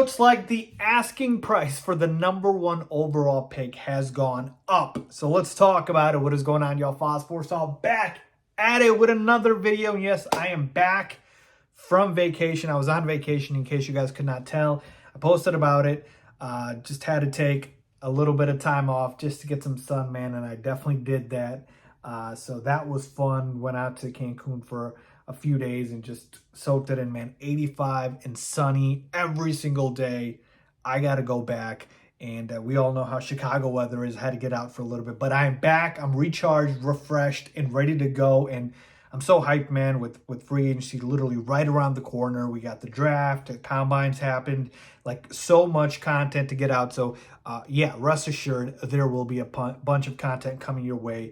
looks like the asking price for the #1 overall pick has gone up. So let's talk about it. What is going on, y'all? Faiz all back at it with another video. And yes, I am back from vacation. I was on vacation, in case you guys could not tell. I posted about it. Just had to take a little bit of time off just to get some sun, man, and I definitely did that. So that was fun. Went out to Cancun for a few days and just soaked it in, man. 85 and sunny every single day. I got to go back. And we all know how Chicago weather is. I had to get out for a little bit. But I am back. I'm recharged, refreshed, and ready to go. And I'm so hyped, man, with free agency literally right around the corner. We got the draft. The combines happened. Like, so much content to get out. So, yeah, rest assured, there will be a bunch of content coming your way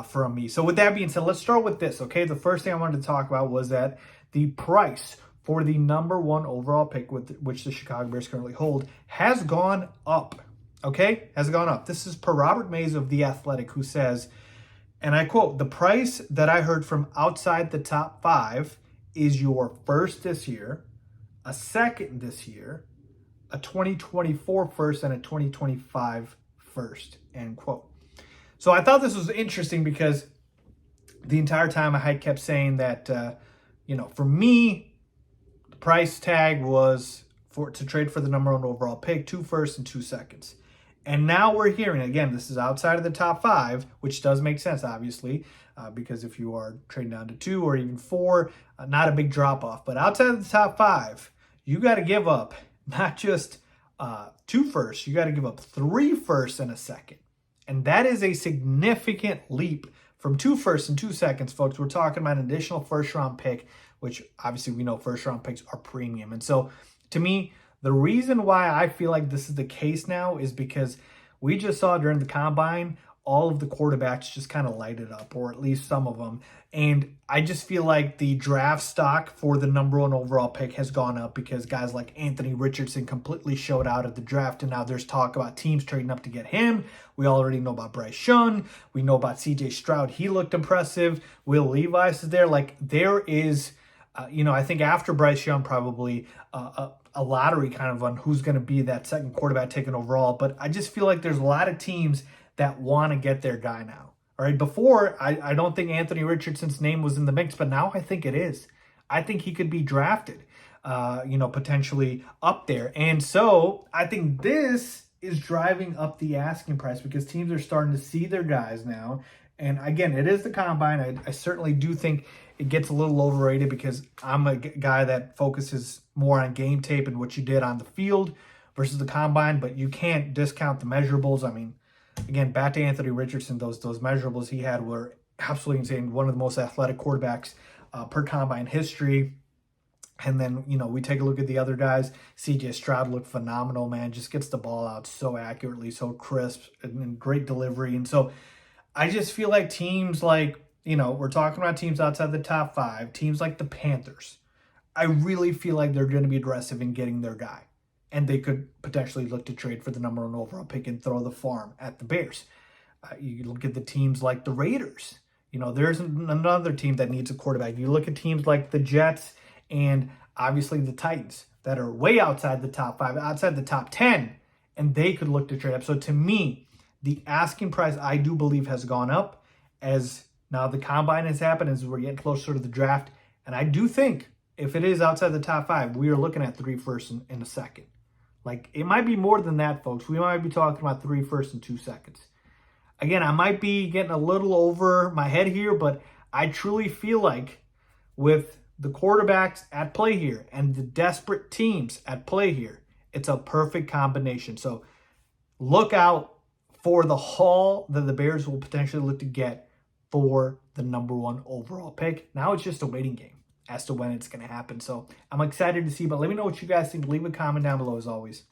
from me. So with that being said, let's start with this, okay? The first thing I wanted to talk about was that the price for the #1 overall pick, which the Chicago Bears currently hold, has gone up, okay? Has gone up. This is per Robert Mays of The Athletic, who says, and I quote, "The price that I heard from outside the top 5 is your first this year, a second this year, a 2024 first, and a 2025 first," end quote. So I thought this was interesting because the entire time I had kept saying that, for me, the price tag was to trade for the #1 overall pick, 2 firsts and 2 seconds. And now we're hearing, again, this is outside of the top 5, which does make sense, obviously, because if you are trading down to 2 or even 4, not a big drop off. But outside of the top 5, you got to give up not just 2 firsts, you got to give up 3 firsts and a second. And that is a significant leap from 2 firsts and 2 seconds, folks. We're talking about an additional first-round pick, which obviously we know first-round picks are premium. And so, to me, the reason why I feel like this is the case now is because we just saw during the combine all of the quarterbacks just kind of light it up, or at least some of them. And I just feel like the draft stock for the #1 overall pick has gone up because guys like Anthony Richardson completely showed out at the draft. And now there's talk about teams trading up to get him. We already know about Bryce Young. We know about CJ Stroud. He looked impressive. Will Levis is there. Like, there is, I think after Bryce Young, probably a lottery kind of on who's going to be that second quarterback taken overall. But I just feel like there's a lot of teams that want to get their guy now. All right, before, I don't think Anthony Richardson's name was in the mix, but now I think it is. I think he could be drafted, potentially up there. And so I think this is driving up the asking price because teams are starting to see their guys now. And again, it is the combine. I certainly do think it gets a little overrated because I'm a guy that focuses more on game tape and what you did on the field versus the combine, but you can't discount the measurables. I mean, again, back to Anthony Richardson, those measurables he had were absolutely insane. One of the most athletic quarterbacks per combine history. And then, we take a look at the other guys. CJ Stroud looked phenomenal, man. Just gets the ball out so accurately, so crisp, and great delivery. And so I just feel like teams like, we're talking about teams outside the top 5, teams like the Panthers. I really feel like they're going to be aggressive in getting their guy. And they could potentially look to trade for the #1 overall pick and throw the farm at the Bears. You look at the teams like the Raiders. There's another team that needs a quarterback. You look at teams like the Jets and obviously the Titans that are way outside the top 5, outside the top 10, and they could look to trade up. So to me, the asking price, I do believe, has gone up as now the combine has happened, as we're getting closer to the draft. And I do think if it is outside the top 5, we are looking at 3 firsts and a second. Like, it might be more than that, folks. We might be talking about 3 firsts and 2 seconds. Again, I might be getting a little over my head here, but I truly feel like with the quarterbacks at play here and the desperate teams at play here, it's a perfect combination. So look out for the haul that the Bears will potentially look to get for the #1 overall pick. Now it's just a waiting game as to when it's going to happen. So I'm excited to see, but let me know what you guys think. Leave a comment down below as always.